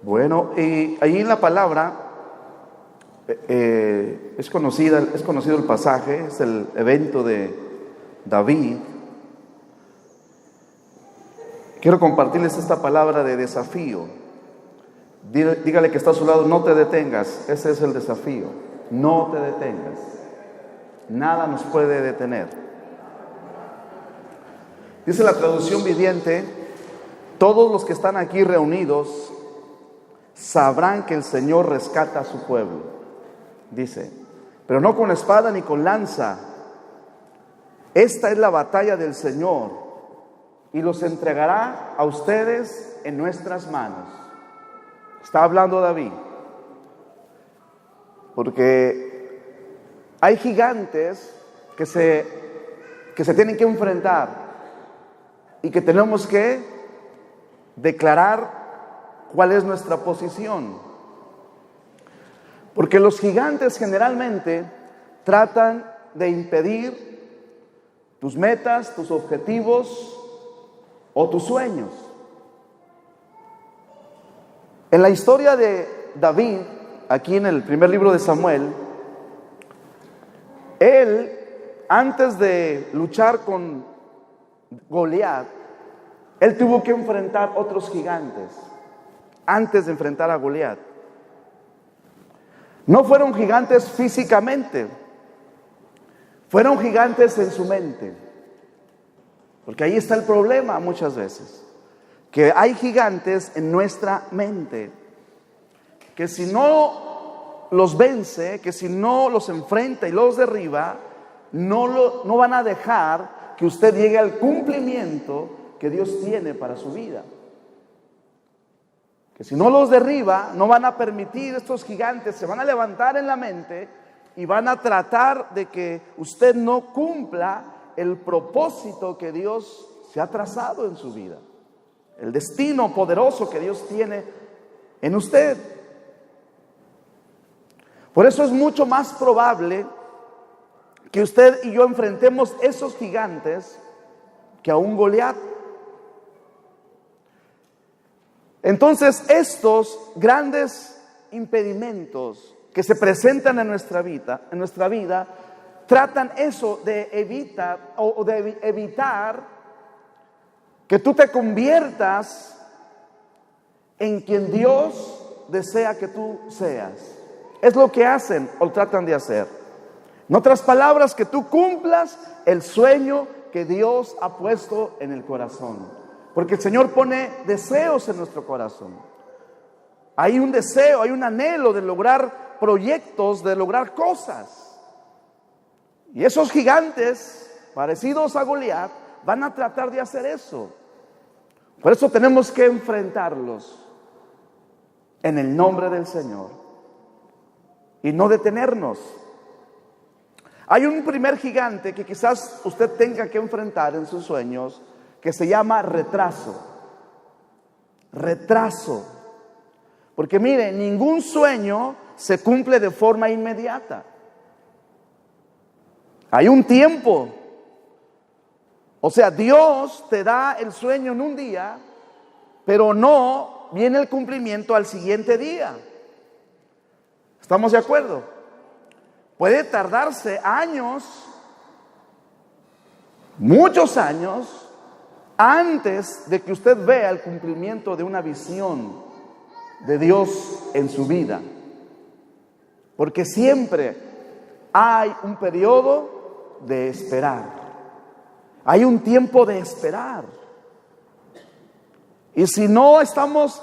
Bueno, y ahí en la palabra es conocido el pasaje, es el evento de David. Quiero compartirles esta palabra de desafío. Dígale que está a su lado, no te detengas. Ese es el desafío. No te detengas. Nada nos puede detener. Dice la traducción viviente: todos los que están aquí reunidos sabrán que el Señor rescata a su pueblo. Dice, pero no con espada ni con lanza. Esta es la batalla del Señor y los entregará a ustedes en nuestras manos. Está hablando David, porque hay gigantes que se tienen que enfrentar y que tenemos que declarar cuál es nuestra posición. Porque los gigantes generalmente tratan de impedir tus metas, tus objetivos o tus sueños. En la historia de David, aquí en el primer libro de Samuel, él, antes de luchar con Goliat, él tuvo que enfrentar otros gigantes, antes de enfrentar a Goliat. No fueron gigantes físicamente, fueron gigantes en su mente. Porque ahí está el problema muchas veces, que hay gigantes en nuestra mente, que si no los vence, que si no los enfrenta y los derriba, no van a dejar que usted llegue al cumplimiento que Dios tiene para su vida. Que si no los derriba, no van a permitir, estos gigantes se van a levantar en la mente y van a tratar de que usted no cumpla el propósito que Dios se ha trazado en su vida, el destino poderoso que Dios tiene en usted. Por eso es mucho más probable que usted y yo enfrentemos esos gigantes que a un Goliat. Entonces, estos grandes impedimentos que se presentan en nuestra vida, tratan eso de evitar que tú te conviertas en quien Dios desea que tú seas. Es lo que hacen o tratan de hacer. En otras palabras, que tú cumplas el sueño que Dios ha puesto en el corazón. Porque el Señor pone deseos en nuestro corazón. Hay un deseo, hay un anhelo de lograr proyectos, de lograr cosas. Y esos gigantes, parecidos a Goliat, van a tratar de hacer eso. Por eso tenemos que enfrentarlos en el nombre del Señor y no detenernos. Hay un primer gigante que quizás usted tenga que enfrentar en sus sueños, que se llama retraso. Retraso. Porque mire, ningún sueño se cumple de forma inmediata. Hay un tiempo. O sea, Dios te da el sueño en un día, pero no viene el cumplimiento al siguiente día. ¿Estamos de acuerdo? Puede tardarse años, muchos años, antes de que usted vea el cumplimiento de una visión de Dios en su vida. Porque siempre hay un periodo de esperar. Hay un tiempo de esperar. Y si no estamos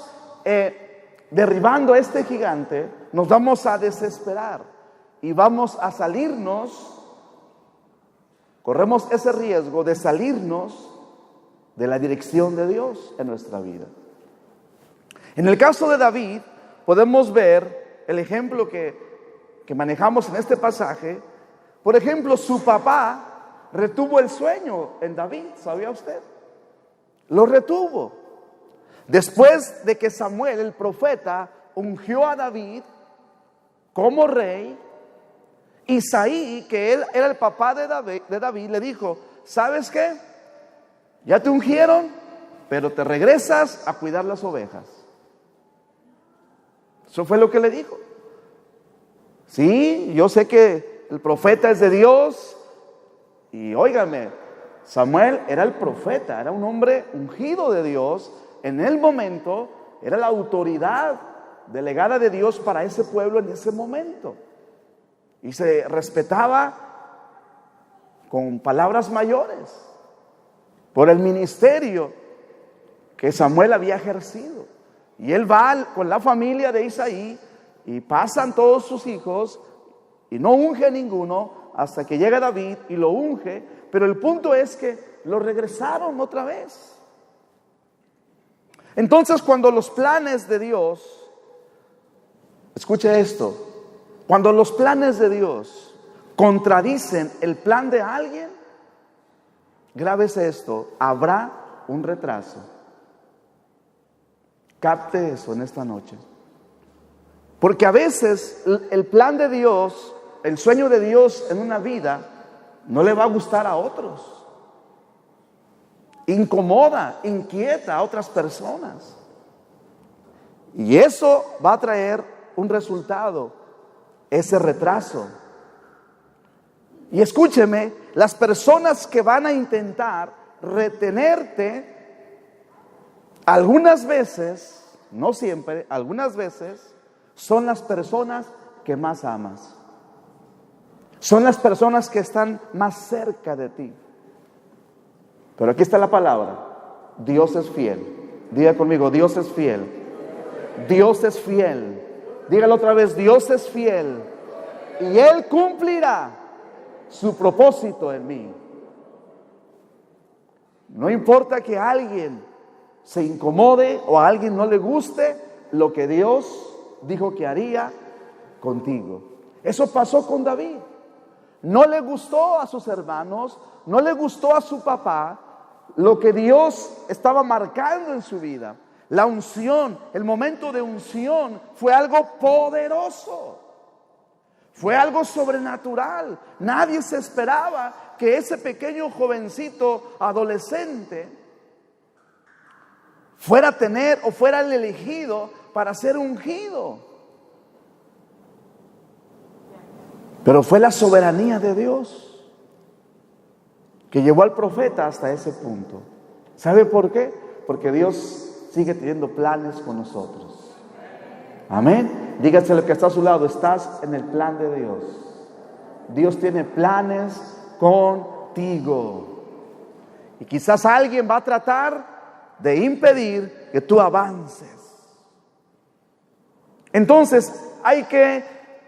derribando a este gigante, nos vamos a desesperar y vamos a salirnos, corremos ese riesgo de salirnos de la dirección de Dios en nuestra vida. En el caso de David, podemos ver el ejemplo que manejamos en este pasaje. Por ejemplo, su papá retuvo el sueño en David, ¿sabía usted? Lo retuvo. Después de que Samuel, el profeta, ungió a David como rey, Isaí, que él era el papá de David, le dijo: ¿sabes qué? Ya te ungieron, pero te regresas a cuidar las ovejas. Eso fue lo que le dijo. Sí, yo sé que el profeta es de Dios. Y óigame, Samuel era el profeta, era un hombre ungido de Dios. En el momento, era la autoridad delegada de Dios para ese pueblo en ese momento. Y se respetaba con palabras mayores por el ministerio que Samuel había ejercido. Y él va con la familia de Isaí y pasan todos sus hijos y no unge a ninguno hasta que llega David y lo unge. Pero el punto es que lo regresaron otra vez. Entonces, cuando los planes de Dios, escuche esto, cuando los planes de Dios contradicen el plan de alguien, grábese esto, habrá un retraso. Capte eso en esta noche. Porque a veces el plan de Dios, el sueño de Dios en una vida, no le va a gustar a otros. Incomoda, inquieta a otras personas. Y eso va a traer un resultado, ese retraso. Y escúcheme, las personas que van a intentar retenerte, algunas veces, no siempre, algunas veces, son las personas que más amas. Son las personas que están más cerca de ti. Pero aquí está la palabra. Dios es fiel. Diga conmigo, Dios es fiel. Dios es fiel. Dígalo otra vez, Dios es fiel. Y Él cumplirá su propósito en mí. No importa que alguien se incomode o a alguien no le guste lo que Dios dijo que haría contigo. Eso pasó con David. No le gustó a sus hermanos, no le gustó a su papá lo que Dios estaba marcando en su vida. La unción, el momento de unción fue algo poderoso. Fue algo sobrenatural. Nadie se esperaba que ese pequeño jovencito adolescente fuera a tener o fuera el elegido para ser ungido. Pero fue la soberanía de Dios que llevó al profeta hasta ese punto. ¿Sabe por qué? Porque Dios sigue teniendo planes con nosotros. Amén. Dígase al que está a su lado, estás en el plan de Dios. Dios tiene planes contigo. Y quizás alguien va a tratar de impedir que tú avances. Entonces hay que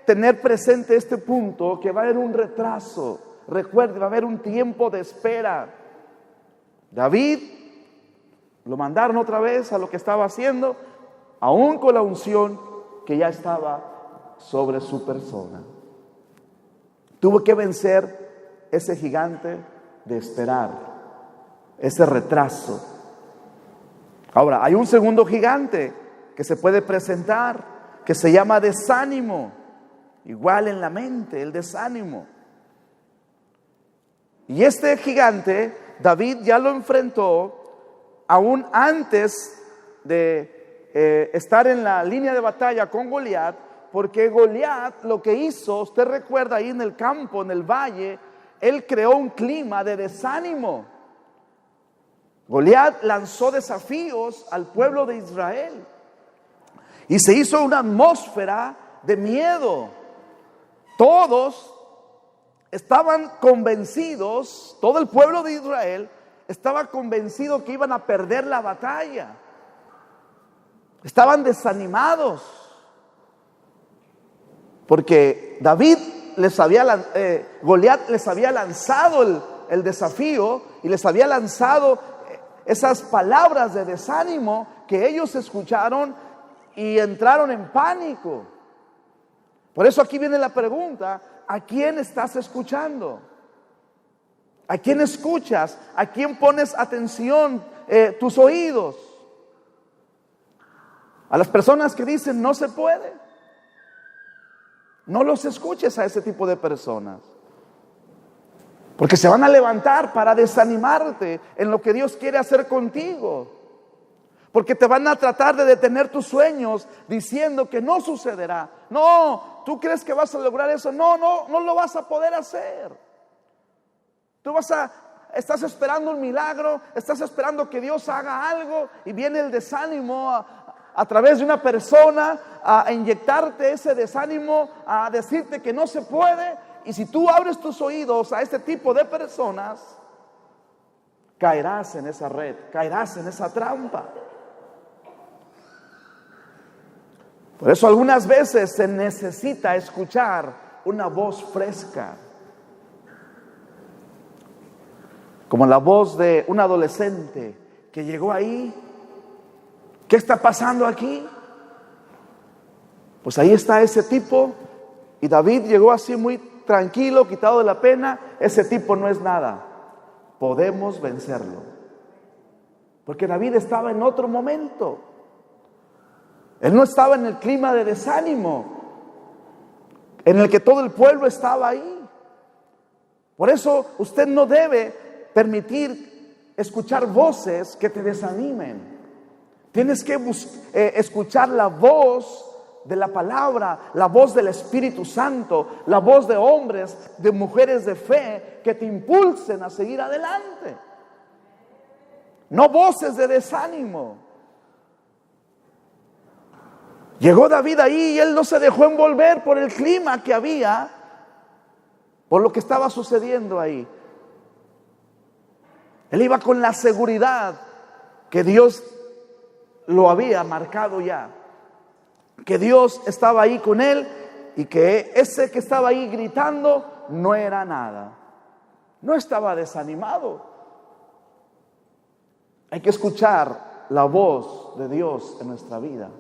tener presente este punto, que va a haber un retraso. Recuerde, va a haber un tiempo de espera. David lo mandaron otra vez a lo que estaba haciendo, aún con la unción que ya estaba sobre su persona. Tuvo que vencer ese gigante de esperar, ese retraso. Ahora, hay un segundo gigante que se puede presentar, que se llama desánimo. Igual en la mente, el desánimo. Y este gigante, David ya lo enfrentó aún antes de estar en la línea de batalla con Goliat, porque Goliat lo que hizo, usted recuerda ahí en el campo, en el valle, él creó un clima de desánimo. Goliat lanzó desafíos al pueblo de Israel y se hizo una atmósfera de miedo. Todos estaban convencidos, todo el pueblo de Israel estaba convencido que iban a perder la batalla. Estaban desanimados porque Goliat les había lanzado el desafío y les había lanzado esas palabras de desánimo que ellos escucharon y entraron en pánico. Por eso aquí viene la pregunta: ¿a quién estás escuchando? ¿A quién escuchas? ¿A quién pones atención tus oídos? A las personas que dicen no se puede, no los escuches a ese tipo de personas, porque se van a levantar para desanimarte en lo que Dios quiere hacer contigo. Porque te van a tratar de detener tus sueños diciendo que no sucederá. No, ¿tú crees que vas a lograr eso? No lo vas a poder hacer. Estás esperando un milagro, estás esperando que Dios haga algo y viene el desánimo a través de una persona a inyectarte ese desánimo, a decirte que no se puede. Y si tú abres tus oídos a este tipo de personas, caerás en esa red, caerás en esa trampa. Por eso algunas veces se necesita escuchar una voz fresca, como la voz de un adolescente que llegó ahí. ¿Qué está pasando aquí? Pues ahí está ese tipo, y David llegó así muy tranquilo, quitado de la pena. Ese tipo no es nada, podemos vencerlo, porque David estaba en otro momento. Él no estaba en el clima de desánimo en el que todo el pueblo estaba ahí. Por eso usted no debe permitir escuchar voces que te desanimen. Tienes que escuchar la voz de la palabra, la voz del Espíritu Santo, la voz de hombres, de mujeres de fe que te impulsen a seguir adelante. No voces de desánimo. Llegó David ahí y él no se dejó envolver por el clima que había, por lo que estaba sucediendo ahí. Él iba con la seguridad que Dios lo había marcado ya, que Dios estaba ahí con él y que ese que estaba ahí gritando no era nada, no estaba desanimado. Hay que escuchar la voz de Dios en nuestra vida.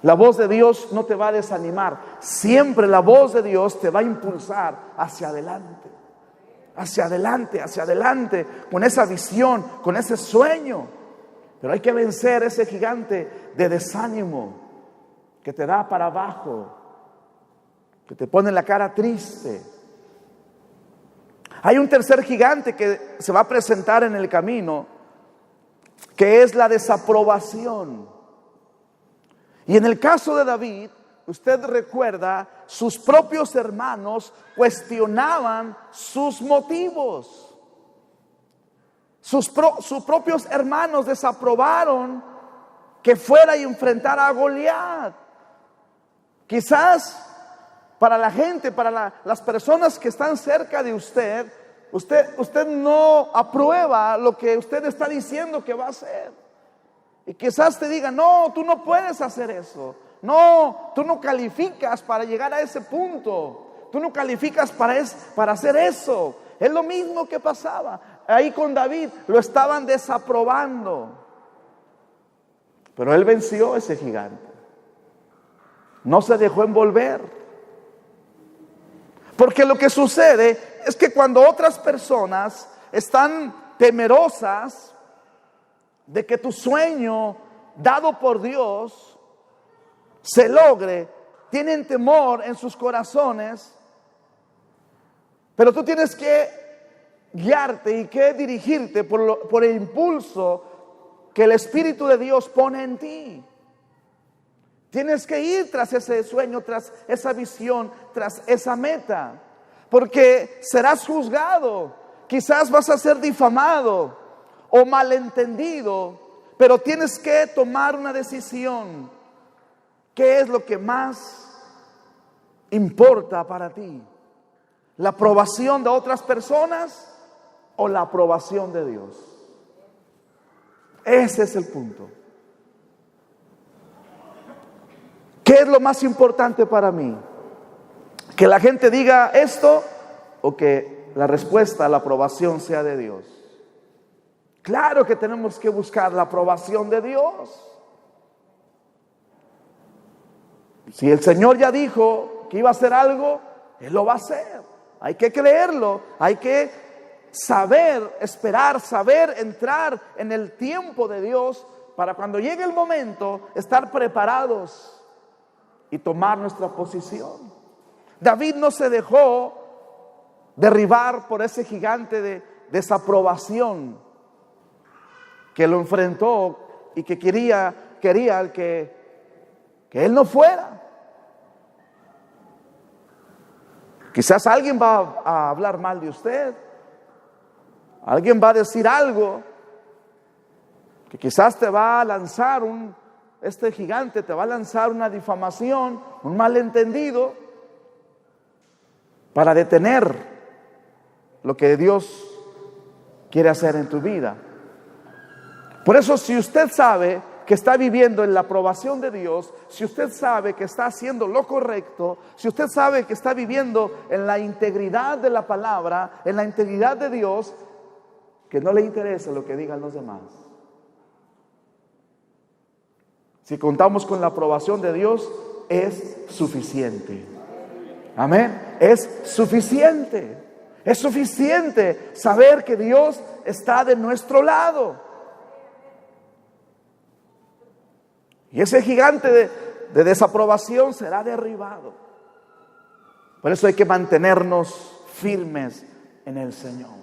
La voz de Dios no te va a desanimar. Siempre la voz de Dios te va a impulsar hacia adelante. Hacia adelante, hacia adelante. Con esa visión, con ese sueño. Pero hay que vencer ese gigante de desánimo que te da para abajo, que te pone la cara triste. Hay un tercer gigante que se va a presentar en el camino, que es la desaprobación. Y en el caso de David, usted recuerda, sus propios hermanos cuestionaban sus motivos. Sus propios hermanos desaprobaron que fuera y enfrentara a Goliat. Quizás para la gente, para las personas que están cerca de usted no aprueba lo que usted está diciendo que va a hacer. Y quizás te digan: no, tú no puedes hacer eso. No, tú no calificas para llegar a ese punto. Tú no calificas para hacer eso. Es lo mismo que pasaba ahí con David. Lo estaban desaprobando. Pero él venció a ese gigante. No se dejó envolver. Porque lo que sucede es que cuando otras personas están temerosas de que tu sueño dado por Dios se logre, tienen temor en sus corazones, pero tú tienes que guiarte y que dirigirte por el impulso que el Espíritu de Dios pone en ti. Tienes que ir tras ese sueño, tras esa visión, tras esa meta, porque serás juzgado, quizás vas a ser difamado o malentendido, pero tienes que tomar una decisión. ¿Qué es lo que más importa para ti? ¿La aprobación de otras personas o la aprobación de Dios? Ese es el punto. ¿Qué es lo más importante para mí? ¿Que la gente diga esto o que la respuesta a la aprobación sea de Dios? Claro que tenemos que buscar la aprobación de Dios. Si el Señor ya dijo que iba a hacer algo, Él lo va a hacer. Hay que creerlo, hay que saber esperar, saber entrar en el tiempo de Dios para cuando llegue el momento estar preparados y tomar nuestra posición. David no se dejó derribar por ese gigante de desaprobación que lo enfrentó y que quería que él no fuera. Quizás alguien va a hablar mal de usted. Alguien va a decir algo que quizás te va a lanzar este gigante te va a lanzar una difamación, un malentendido, para detener lo que Dios quiere hacer en tu vida. Por eso, si usted sabe que está viviendo en la aprobación de Dios, si usted sabe que está haciendo lo correcto, si usted sabe que está viviendo en la integridad de la palabra, en la integridad de Dios, que no le interesa lo que digan los demás. Si contamos con la aprobación de Dios, es suficiente. Amén. Es suficiente. Es suficiente saber que Dios está de nuestro lado. Y ese gigante de desaprobación será derribado. Por eso hay que mantenernos firmes en el Señor.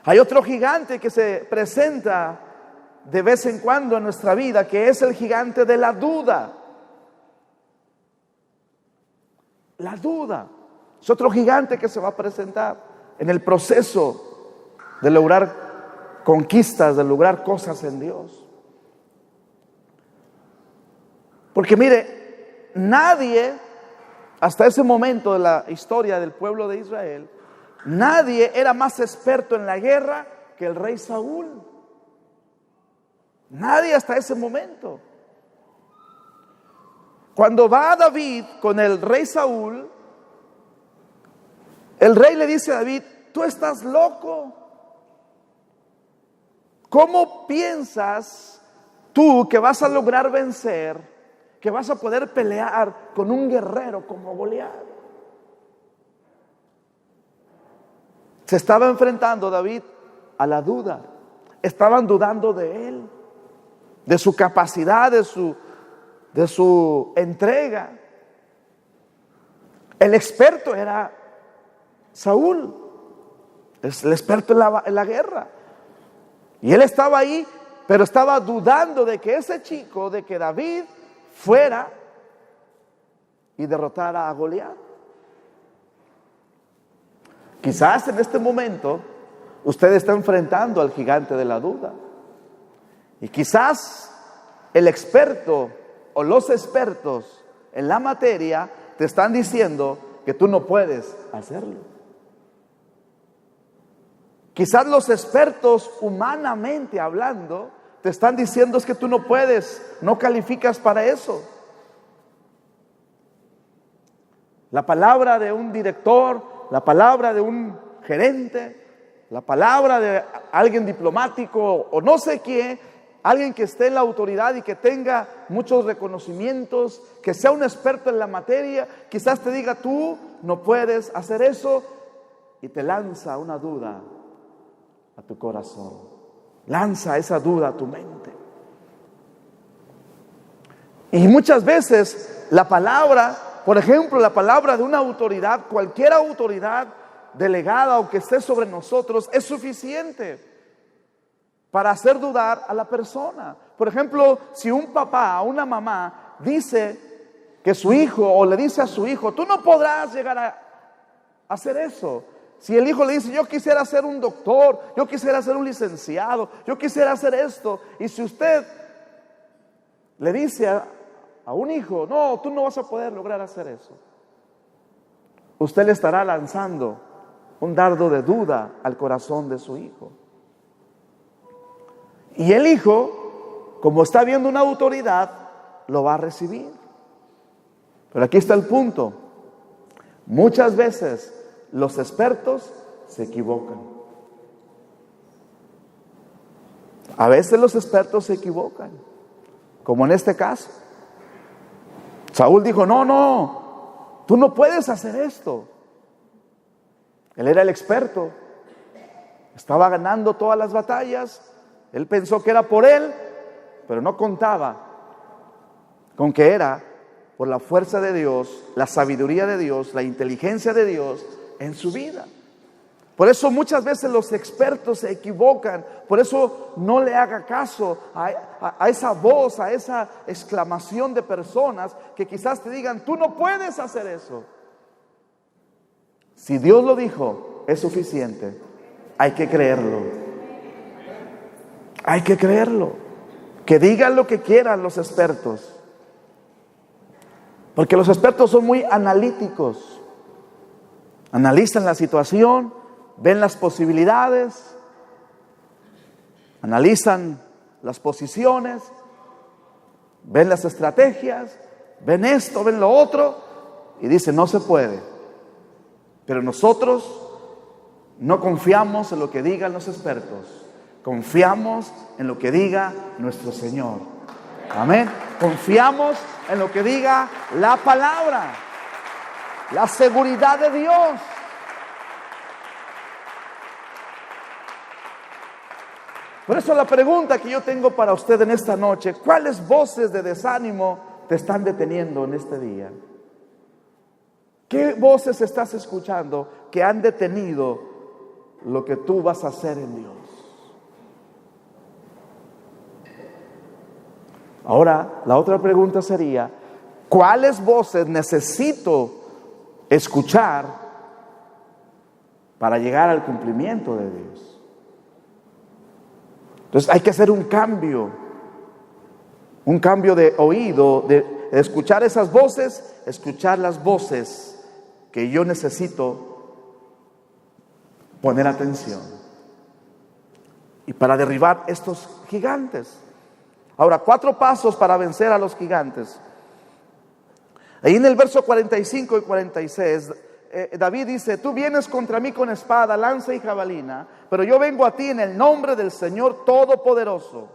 Hay otro gigante que se presenta de vez en cuando en nuestra vida, que es el gigante de la duda. La duda es otro gigante que se va a presentar en el proceso de lograr conquistas, de lograr cosas en Dios. Porque mire, nadie, hasta ese momento de la historia del pueblo de Israel, nadie era más experto en la guerra que el rey Saúl. Nadie hasta ese momento. Cuando va David con el rey Saúl, el rey le dice a David: tú estás loco. ¿Cómo piensas tú que vas a lograr vencer, que vas a poder pelear con un guerrero como Goliat? Se estaba enfrentando David a la duda. Estaban dudando de él, de su capacidad, de su entrega. El experto era Saúl, es el experto en la guerra. Y él estaba ahí, pero estaba dudando de que ese chico, de que David fuera y derrotara a Goliat. Quizás en este momento usted está enfrentando al gigante de la duda. Y quizás el experto o los expertos en la materia te están diciendo que tú no puedes hacerlo. Quizás los expertos humanamente hablando te están diciendo es que tú no puedes, no calificas para eso. La palabra de un director, la palabra de un gerente, la palabra de alguien diplomático o no sé quién, alguien que esté en la autoridad y que tenga muchos reconocimientos, que sea un experto en la materia, quizás te diga tú no puedes hacer eso y te lanza una duda a tu corazón. Lanza esa duda a tu mente. Y muchas veces la palabra, por ejemplo, la palabra de una autoridad, cualquier autoridad delegada o que esté sobre nosotros, es suficiente para hacer dudar a la persona. Por ejemplo, si un papá o una mamá dice que su hijo o le dice a su hijo, tú no podrás llegar a hacer eso. Si el hijo le dice, yo quisiera ser un doctor, yo quisiera ser un licenciado, yo quisiera hacer esto. Y si usted le dice a un hijo, no, tú no vas a poder lograr hacer eso, usted le estará lanzando un dardo de duda al corazón de su hijo. Y el hijo, como está viendo una autoridad, lo va a recibir. Pero aquí está el punto. Muchas veces los expertos se equivocan. A veces los expertos se equivocan, como en este caso. Saúl dijo, no, tú no puedes hacer esto. Él era el experto, estaba ganando todas las batallas. Él pensó que era por él, pero no contaba con que era por la fuerza de Dios, la sabiduría de Dios, la inteligencia de Dios en su vida. Por eso muchas veces los expertos se equivocan. Por eso no le haga caso a esa voz, a esa exclamación de personas que quizás te digan, tú no puedes hacer eso. Si Dios lo dijo, es suficiente. Hay que creerlo. Hay que creerlo. Que digan lo que quieran los expertos. Porque los expertos son muy analíticos. Analizan la situación, ven las posibilidades, analizan las posiciones, ven las estrategias, ven esto, ven lo otro y dicen no se puede. Pero nosotros no confiamos en lo que digan los expertos, confiamos en lo que diga nuestro Señor. Amén. Confiamos en lo que diga la palabra, la seguridad de Dios. Por eso la pregunta que yo tengo para usted en esta noche, ¿cuáles voces de desánimo te están deteniendo en este día? ¿Qué voces estás escuchando que han detenido lo que tú vas a hacer en Dios? Ahora, la otra pregunta sería, ¿cuáles voces necesito escuchar para llegar al cumplimiento de Dios? Entonces hay que hacer un cambio de oído, de escuchar esas voces, escuchar las voces que yo necesito poner atención. Y para derribar estos gigantes. Ahora, 4 pasos para vencer a los gigantes. Ahí en el verso 45 y 46, David dice, tú vienes contra mí con espada, lanza y jabalina, pero yo vengo a ti en el nombre del Señor Todopoderoso.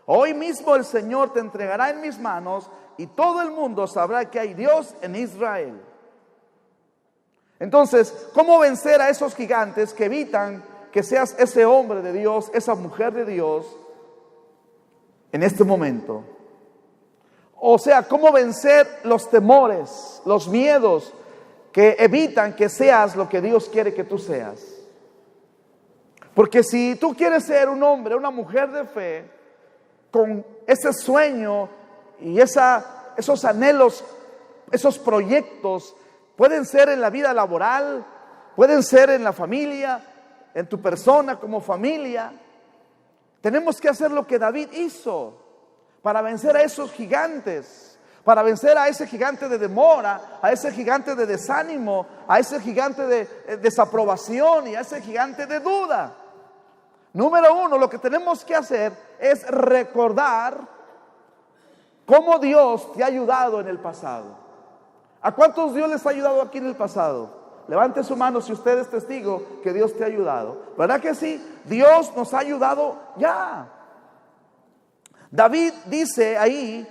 Hoy mismo el Señor te entregará en mis manos y todo el mundo sabrá que hay Dios en Israel. Entonces, ¿cómo vencer a esos gigantes que evitan que seas ese hombre de Dios, esa mujer de Dios en este momento? O sea, ¿cómo vencer los temores, los miedos que evitan que seas lo que Dios quiere que tú seas? Porque si tú quieres ser un hombre, una mujer de fe, con ese sueño y esos anhelos, esos proyectos, pueden ser en la vida laboral, pueden ser en la familia, en tu persona como familia. Tenemos que hacer lo que David hizo para vencer a esos gigantes, para vencer a ese gigante de demora, a ese gigante de desánimo, a ese gigante de desaprobación y a ese gigante de duda. Número 1, lo que tenemos que hacer es recordar cómo Dios te ha ayudado en el pasado. ¿A cuántos Dios les ha ayudado aquí en el pasado? Levante su mano si usted es testigo que Dios te ha ayudado. ¿Verdad que sí? Dios nos ha ayudado ya. David dice ahí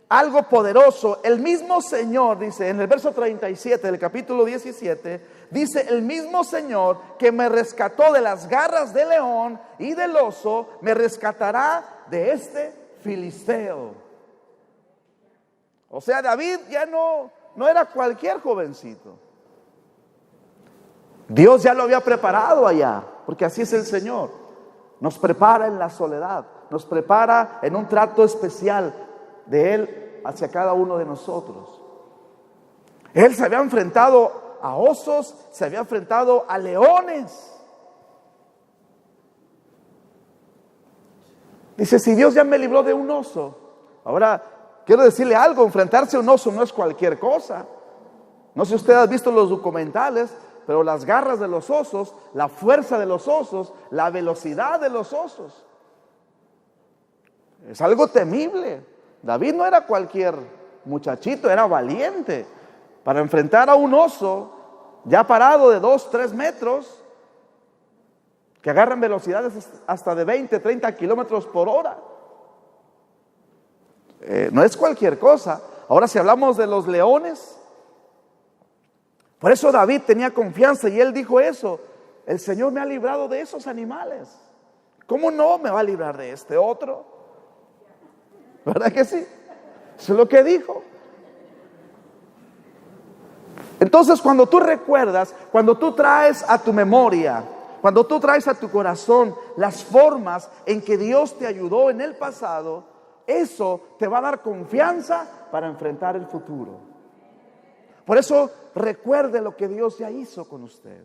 algo poderoso. El mismo Señor, dice en el verso 37 del capítulo 17, dice, el mismo Señor que me rescató de las garras del león y del oso, me rescatará de este filisteo. O sea, David ya no era cualquier jovencito. Dios ya lo había preparado allá, porque así es el Señor. Nos prepara en la soledad, nos prepara en un trato especial de Él hacia cada uno de nosotros. Él se había enfrentado a osos, se había enfrentado a leones. Dice, si Dios ya me libró de un oso, ahora quiero decirle algo, enfrentarse a un oso no es cualquier cosa. No sé si usted ha visto los documentales, pero las garras de los osos, la fuerza de los osos, la velocidad de los osos, es algo temible. David no era cualquier muchachito, era valiente para enfrentar a un oso ya parado de 2-3 metros, que agarran velocidades hasta de 20-30 kilómetros por hora. No es cualquier cosa. Ahora, si hablamos de los leones, por eso David tenía confianza y él dijo eso: el Señor me ha librado de esos animales, ¿cómo no me va a librar de este otro? ¿Verdad que sí? Eso es lo que dijo. Entonces, cuando tú recuerdas, cuando tú traes a tu memoria, cuando tú traes a tu corazón las formas en que Dios te ayudó en el pasado, eso te va a dar confianza para enfrentar el futuro. Por eso, recuerde lo que Dios ya hizo con usted.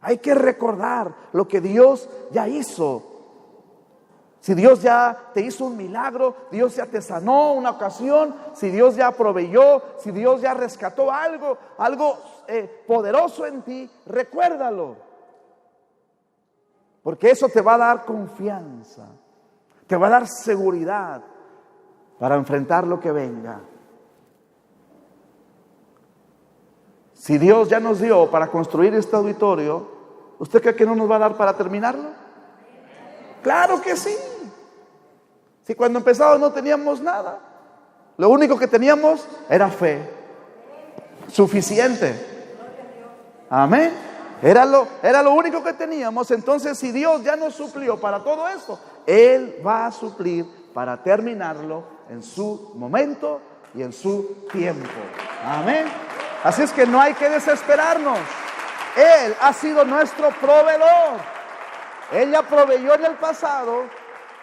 Hay que recordar lo que Dios ya hizo. Si Dios ya te hizo un milagro, Dios ya te sanó una ocasión, si Dios ya proveyó, si Dios ya rescató algo poderoso en ti, recuérdalo. Porque eso te va a dar confianza, te va a dar seguridad para enfrentar lo que venga. Si Dios ya nos dio para construir este auditorio, ¿usted cree que no nos va a dar para terminarlo? Claro que sí. Si cuando empezamos no teníamos nada, lo único que teníamos era fe. Suficiente. Amén. Era lo único que teníamos. Entonces, si Dios ya nos suplió para todo esto, Él va a suplir para terminarlo en su momento y en su tiempo. Amén. Así es que no hay que desesperarnos. Él ha sido nuestro proveedor. Él ya proveyó en el pasado,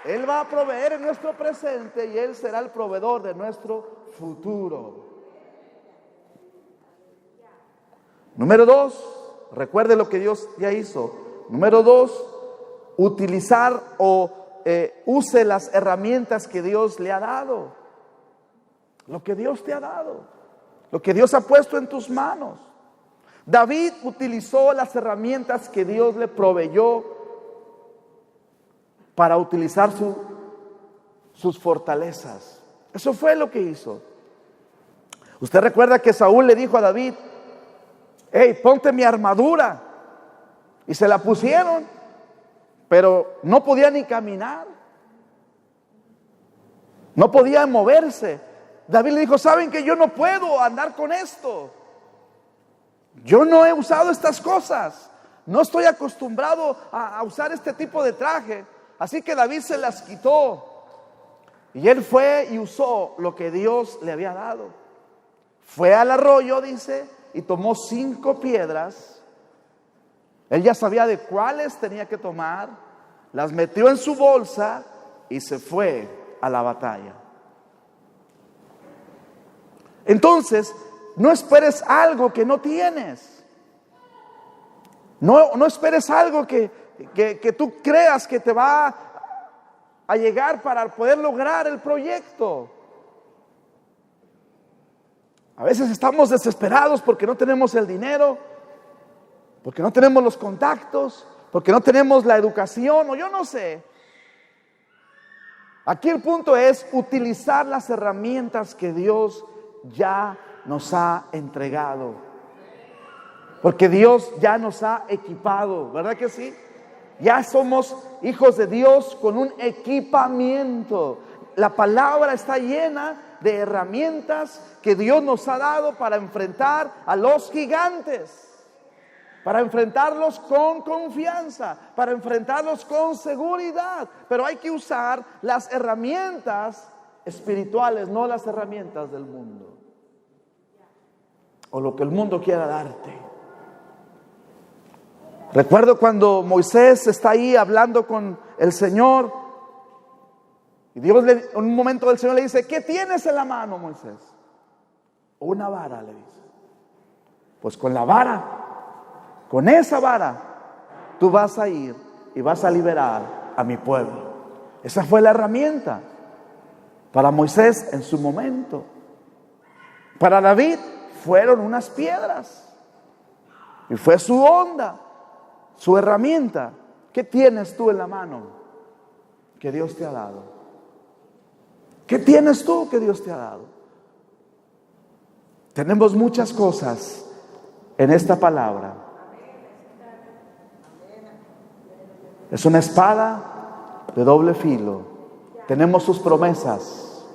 Él va a proveer en nuestro presente y Él será el proveedor de nuestro futuro. Número 2, recuerde lo que Dios ya hizo. Número 2, utilizar use las herramientas que Dios le ha dado. Lo que Dios te ha dado, lo que Dios ha puesto en tus manos. David utilizó las herramientas que Dios le proveyó para utilizar sus fortalezas. Eso fue lo que hizo. Usted recuerda que Saúl le dijo a David: hey, ponte mi armadura. Y se la pusieron, pero no podía ni caminar, no podía moverse. David le dijo: ¿saben que yo no puedo andar con esto? Yo no he usado estas cosas, no estoy acostumbrado a usar este tipo de traje. Así que David se las quitó y él fue y usó lo que Dios le había dado. Fue al arroyo, dice, y tomó 5 piedras. Él ya sabía de cuáles tenía que tomar, las metió en su bolsa y se fue a la batalla. Entonces, no esperes algo que no tienes. No esperes algo que tú creas que te va a llegar para poder lograr el proyecto. A veces estamos desesperados porque no tenemos el dinero, porque no tenemos los contactos, porque no tenemos la educación, o yo no sé. Aquí el punto es utilizar las herramientas que Dios ya nos ha entregado, porque Dios ya nos ha equipado, ¿verdad que sí? Ya somos hijos de Dios con un equipamiento. La palabra está llena de herramientas que Dios nos ha dado para enfrentar a los gigantes, para enfrentarlos con confianza, para enfrentarlos con seguridad. Pero hay que usar las herramientas espirituales, no las herramientas del mundo o lo que el mundo quiera darte. Recuerdo cuando Moisés está ahí hablando con el Señor y Dios en un momento el Señor le dice: ¿qué tienes en la mano, Moisés? Una vara, le dice. Pues con la vara, con esa vara, tú vas a ir y vas a liberar a mi pueblo. Esa fue la herramienta para Moisés en su momento. Para David fueron unas piedras y fue su onda, su herramienta. ¿Qué tienes tú en la mano que Dios te ha dado? ¿Qué tienes tú que Dios te ha dado? Tenemos muchas cosas en esta palabra. Es una espada de doble filo. Tenemos sus promesas,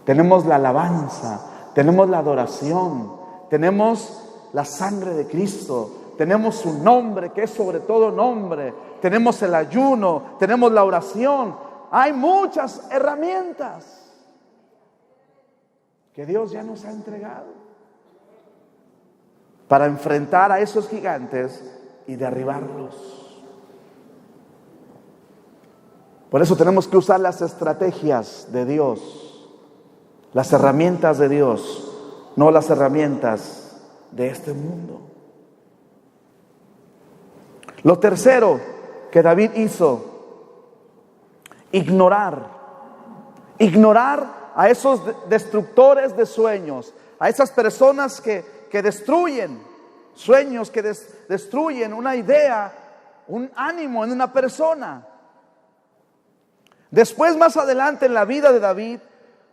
tenemos la alabanza, tenemos la adoración, tenemos la sangre de Cristo, tenemos su nombre que es sobre todo nombre, tenemos el ayuno, tenemos la oración. Hay muchas herramientas que Dios ya nos ha entregado. para enfrentar a esos gigantes y derribarlos. Por eso tenemos que usar las estrategias de Dios, las herramientas de Dios, no las herramientas de este mundo. Lo tercero que David hizo, ignorar a esos destructores de sueños, a esas personas que destruyen sueños, que destruyen una idea, un ánimo en una persona. Después, más adelante en la vida de David,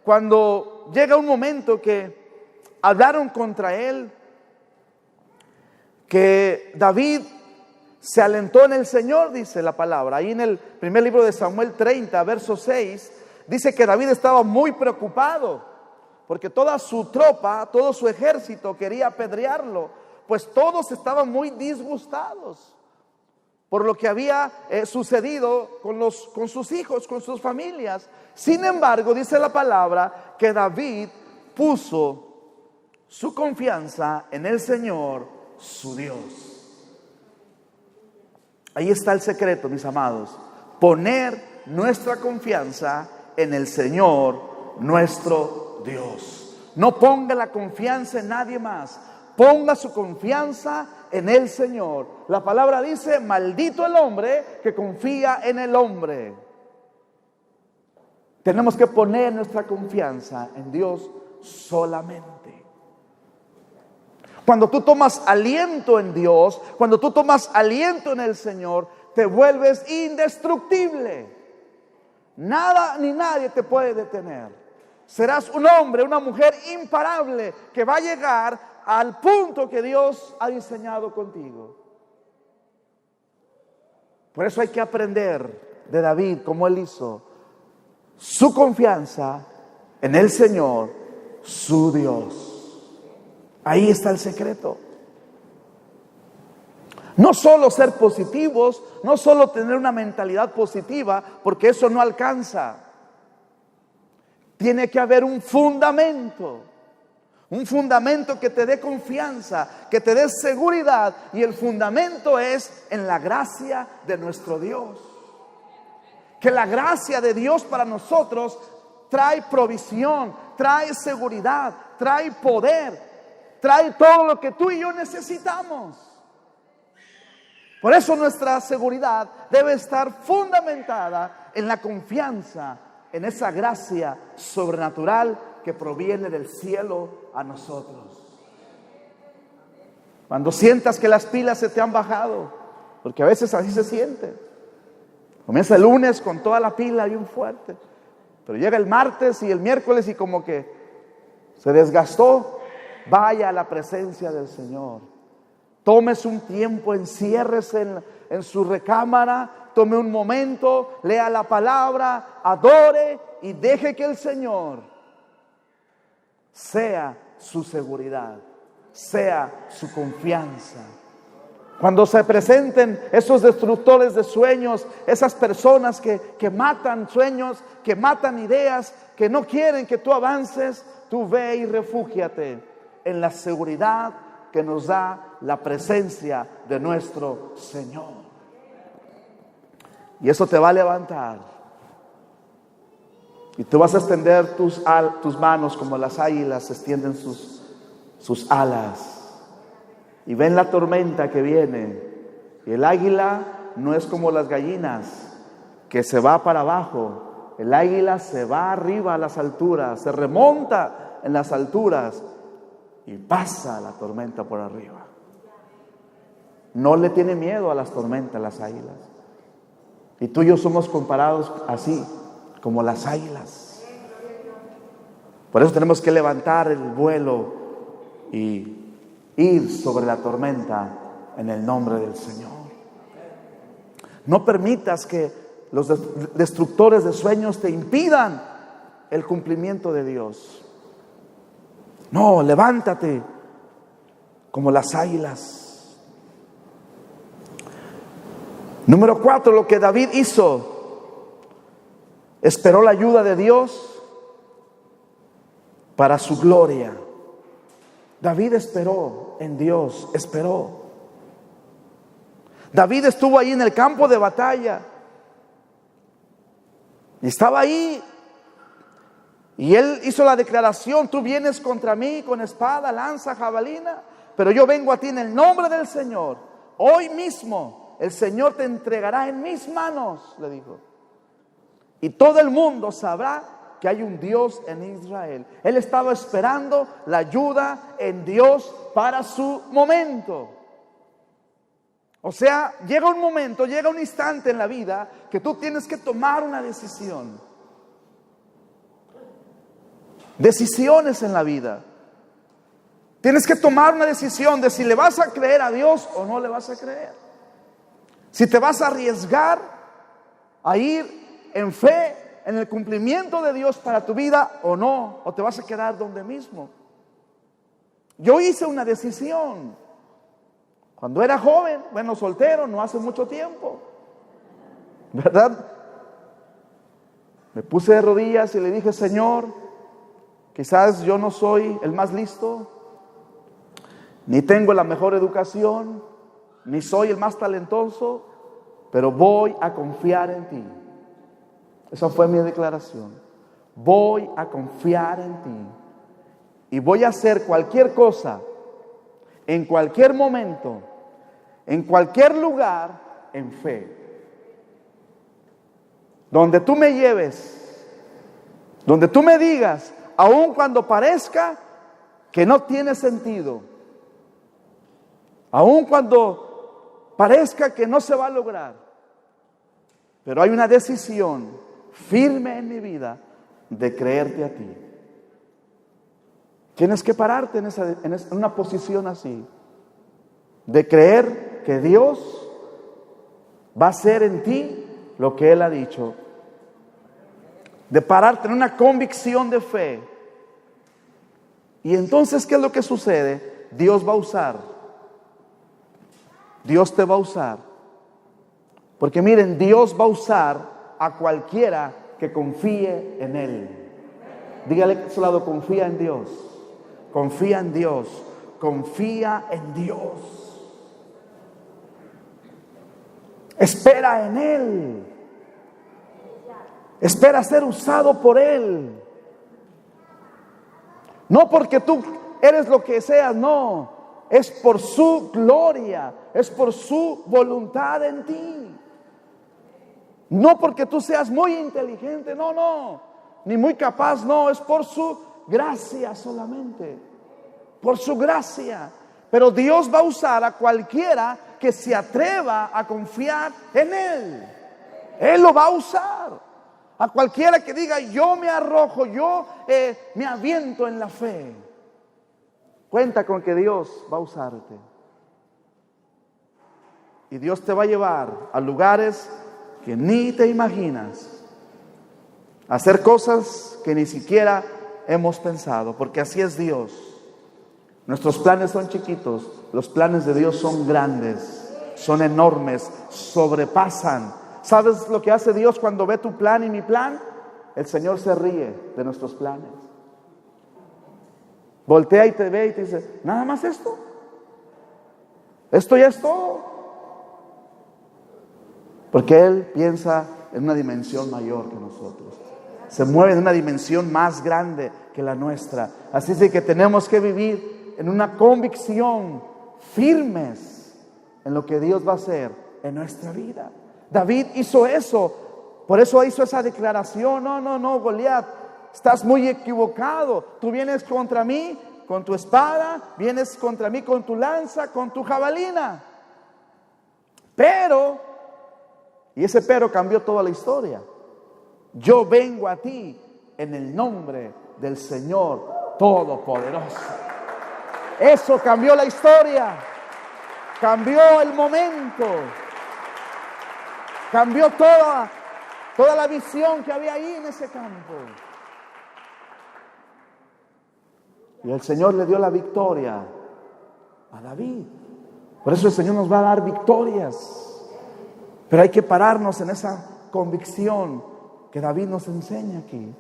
cuando llega un momento que hablaron contra él, que David se alentó en el Señor, dice la palabra. Ahí en el primer libro de Samuel 30, verso 6, dice que David estaba muy preocupado, porque toda su tropa, todo su ejército quería apedrearlo, pues todos estaban muy disgustados por lo que había sucedido con sus hijos, con sus familias. Sin embargo, dice la palabra que David puso su confianza en el Señor, su Dios. Ahí está el secreto, mis amados. Poner nuestra confianza en el Señor, nuestro Dios. No ponga la confianza en nadie más. Ponga su confianza en el Señor. La palabra dice: maldito el hombre que confía en el hombre. Tenemos que poner nuestra confianza en Dios solamente. Cuando tú tomas aliento en Dios, cuando tú tomas aliento en el Señor, te vuelves indestructible. Nada ni nadie te puede detener. Serás un hombre, una mujer imparable que va a llegar al punto que Dios ha diseñado contigo. Por eso hay que aprender de David, como él hizo, su confianza en el Señor, su Dios. Ahí está el secreto. No solo ser positivos, no solo tener una mentalidad positiva, porque eso no alcanza. Tiene que haber un fundamento que te dé confianza, que te dé seguridad, y el fundamento es en la gracia de nuestro Dios. Que la gracia de Dios para nosotros trae provisión, trae seguridad, trae poder, trae todo lo que tú y yo necesitamos. Por eso nuestra seguridad debe estar fundamentada en la confianza, en esa gracia sobrenatural que proviene del cielo a nosotros. Cuando sientas que las pilas se te han bajado, porque a veces así se siente. Comienza el lunes con toda la pila bien fuerte, pero llega el martes y el miércoles y como que se desgastó. Vaya a la presencia del Señor. Tómese un tiempo, enciérrese en su recámara, tome un momento, lea la palabra, adore y deje que el Señor sea su seguridad, sea su confianza. Cuando se presenten esos destructores de sueños, esas personas que matan sueños, que matan ideas, que no quieren que tú avances, tú ve y refúgiate en la seguridad que nos da la presencia de nuestro Señor. Y eso te va a levantar. Y tú vas a extender tus manos como las águilas extienden sus alas. Y ven la tormenta que viene. Y el águila no es como las gallinas, que se va para abajo. El águila se va arriba a las alturas, se remonta en las alturas y pasa la tormenta por arriba. No le tiene miedo a las tormentas las águilas. Y tú y yo somos comparados así, como las águilas. Por eso tenemos que levantar el vuelo y ir sobre la tormenta en el nombre del Señor. No permitas que los destructores de sueños te impidan el cumplimiento de Dios. No, levántate como las águilas. Número 4, lo que David hizo, esperó la ayuda de Dios para su gloria. David esperó en Dios, esperó. David estuvo ahí en el campo de batalla. Y estaba ahí. Y él hizo la declaración: tú vienes contra mí con espada, lanza, jabalina, pero yo vengo a ti en el nombre del Señor. Hoy mismo el Señor te entregará en mis manos, le dijo. Y todo el mundo sabrá que hay un Dios en Israel. Él estaba esperando la ayuda en Dios para su momento. O sea, llega un momento, llega un instante en la vida que tú tienes que tomar una decisión. Decisiones en la vida. Tienes que tomar una decisión de si le vas a creer a Dios o no le vas a creer. Si te vas a arriesgar a ir en fe en el cumplimiento de Dios para tu vida o no, o te vas a quedar donde mismo. Yo hice una decisión cuando era joven, bueno, soltero, no hace mucho tiempo, ¿verdad? Me puse de rodillas y le dije: Señor, quizás yo no soy el más listo, ni tengo la mejor educación, ni soy el más talentoso, pero voy a confiar en ti. Esa fue mi declaración. Voy a confiar en ti y voy a hacer cualquier cosa, en cualquier momento, en cualquier lugar, en fe. Donde tú me lleves, donde tú me digas, aun cuando parezca que no tiene sentido, aun cuando parezca que no se va a lograr, pero hay una decisión firme en mi vida de creerte a ti. Tienes que pararte en una posición así, de creer que Dios va a hacer en ti lo que Él ha dicho, de pararte en una convicción de fe. Y entonces, ¿qué es lo que sucede? Dios va a usar, Dios te va a usar, porque miren, Dios va a usar a cualquiera que confíe en Él. Dígale a su lado: confía en Dios, confía en Dios, confía en Dios. Espera en Él, espera ser usado por Él. No porque tú eres lo que seas, no, es por su gloria, es por su voluntad en ti. No porque tú seas muy inteligente, no, ni muy capaz, no, es por su gracia solamente, por su gracia. Pero Dios va a usar a cualquiera que se atreva a confiar en Él. Él lo va a usar. A cualquiera que diga: yo me arrojo, yo me aviento en la fe. Cuenta con que Dios va a usarte. Y Dios te va a llevar a lugares que ni te imaginas, hacer cosas que ni siquiera hemos pensado, porque así es Dios. Nuestros planes son chiquitos, los planes de Dios son grandes, son enormes, sobrepasan. ¿Sabes lo que hace Dios cuando ve tu plan y mi plan? El Señor se ríe de nuestros planes. Voltea y te ve y te dice: ¿nada más esto? ¿Esto ya es todo? Porque Él piensa en una dimensión mayor que nosotros. Se mueve en una dimensión más grande que la nuestra. Así es de que tenemos que vivir en una convicción, firmes en lo que Dios va a hacer en nuestra vida. David hizo eso, por eso hizo esa declaración: no, Goliat, estás muy equivocado. Tú vienes contra mí con tu espada, vienes contra mí con tu lanza, con tu jabalina. Pero, y ese pero cambió toda la historia: yo vengo a ti en el nombre del Señor Todopoderoso. Eso cambió la historia, cambió el momento, cambió toda la visión que había ahí en ese campo. Y el Señor le dio la victoria a David. Por eso el Señor nos va a dar victorias. Pero hay que pararnos en esa convicción que David nos enseña aquí.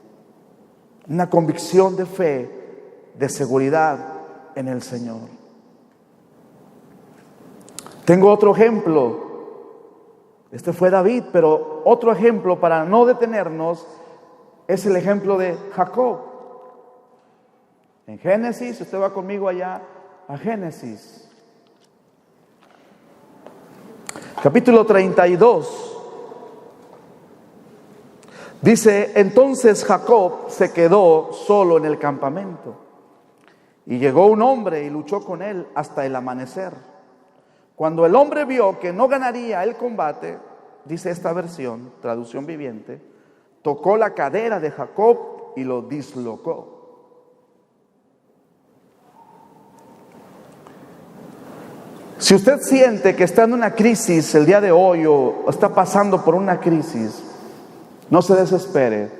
Una convicción de fe, de seguridad, en el Señor. Tengo otro ejemplo. Este fue David, pero otro ejemplo para no detenernos es el ejemplo de Jacob. En Génesis, usted va conmigo allá a Génesis. Capítulo 32. Dice, entonces Jacob se quedó solo en el campamento. Y llegó un hombre y luchó con él hasta el amanecer. Cuando el hombre vio que no ganaría el combate, dice esta versión, traducción viviente, tocó la cadera de Jacob y lo dislocó. Si usted siente que está en una crisis el día de hoy o está pasando por una crisis, no se desespere.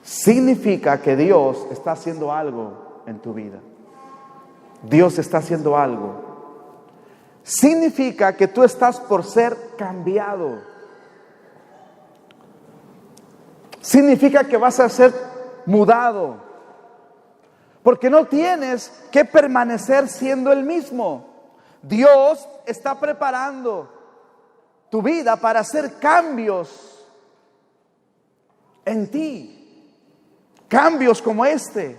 Significa que Dios está haciendo algo en tu vida. Dios está haciendo algo. Significa que tú estás por ser cambiado. Significa que vas a ser mudado. Porque no tienes que permanecer siendo el mismo. Dios está preparando tu vida para hacer cambios en ti. Cambios como este.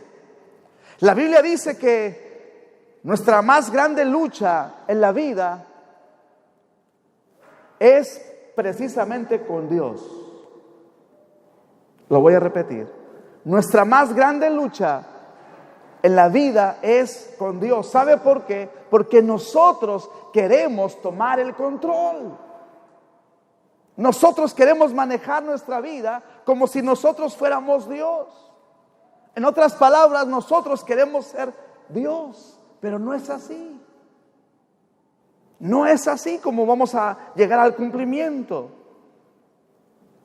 La Biblia dice que nuestra más grande lucha en la vida es precisamente con Dios. Lo voy a repetir. Nuestra más grande lucha en la vida es con Dios. ¿Sabe por qué? Porque nosotros queremos tomar el control. Nosotros queremos manejar nuestra vida como si nosotros fuéramos Dios. En otras palabras, nosotros queremos ser Dios. Pero no es así. No es así como vamos a llegar al cumplimiento.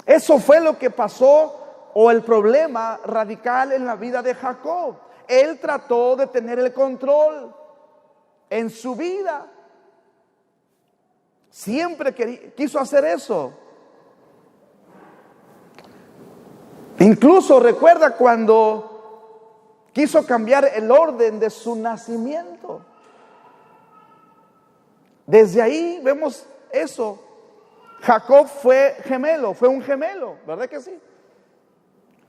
Eso fue lo que pasó, o el problema radical en la vida de Jacob. Él trató de tener el control en su vida. Siempre quiso hacer eso. Incluso recuerda cuando quiso cambiar el orden de su nacimiento. Desde ahí vemos eso. Jacob fue un gemelo, ¿verdad que sí?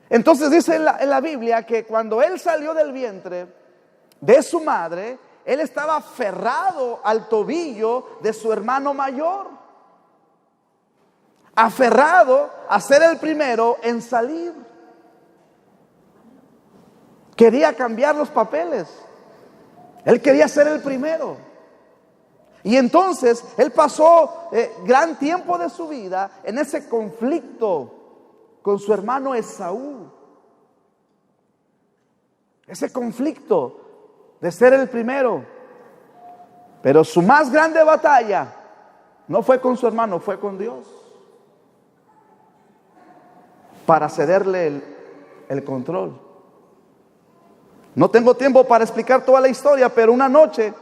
Entonces dice en la Biblia que cuando él salió del vientre de su madre, él estaba aferrado al tobillo de su hermano mayor. Aferrado a ser el primero en salir. Quería cambiar los papeles. Él quería ser el primero. Y entonces él pasó gran tiempo de su vida en ese conflicto con su hermano Esaú. Ese conflicto de ser el primero. Pero su más grande batalla no fue con su hermano, fue con Dios. Para cederle el control. No tengo tiempo para explicar toda la historia, pero una noche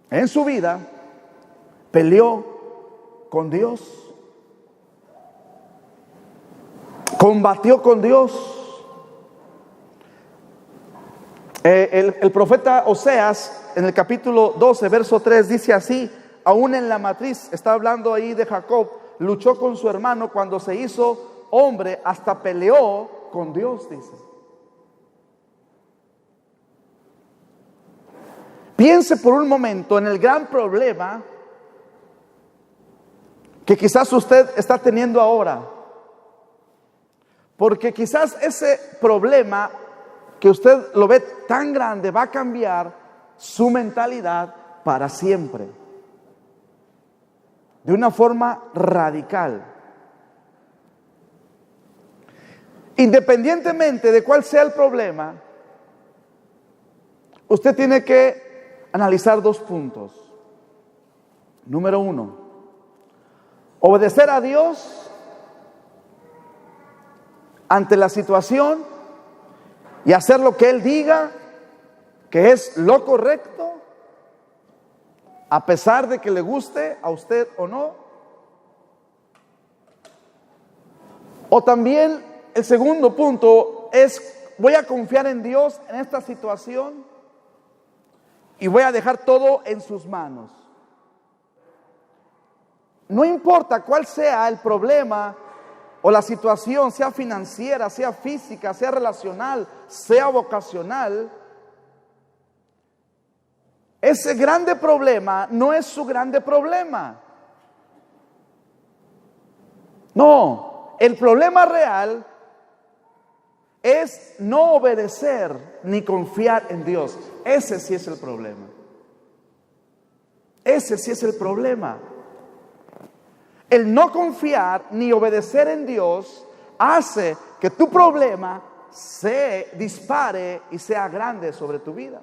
en su vida peleó con Dios, combatió con Dios. El profeta Oseas en el capítulo 12 verso 3 dice así: aún en la matriz, está hablando ahí de Jacob, luchó con su hermano cuando se hizo hombre, hasta peleó con Dios, dice. Piense por un momento en el gran problema que quizás usted está teniendo ahora. Porque quizás ese problema que usted lo ve tan grande va a cambiar su mentalidad para siempre. De una forma radical. Independientemente de cuál sea el problema, usted tiene que analizar dos puntos. Número 1, obedecer a Dios ante la situación y hacer lo que Él diga que es lo correcto, a pesar de que le guste a usted o no. O también el segundo punto es voy a confiar en Dios en esta situación y voy a dejar todo en sus manos. No importa cuál sea el problema o la situación, sea financiera, sea física, sea relacional, sea vocacional, ese grande problema no es su grande problema. No, el problema real es no obedecer ni confiar en Dios. Ese sí es el problema. Ese sí es el problema. El no confiar ni obedecer en Dios hace que tu problema se dispare y sea grande sobre tu vida.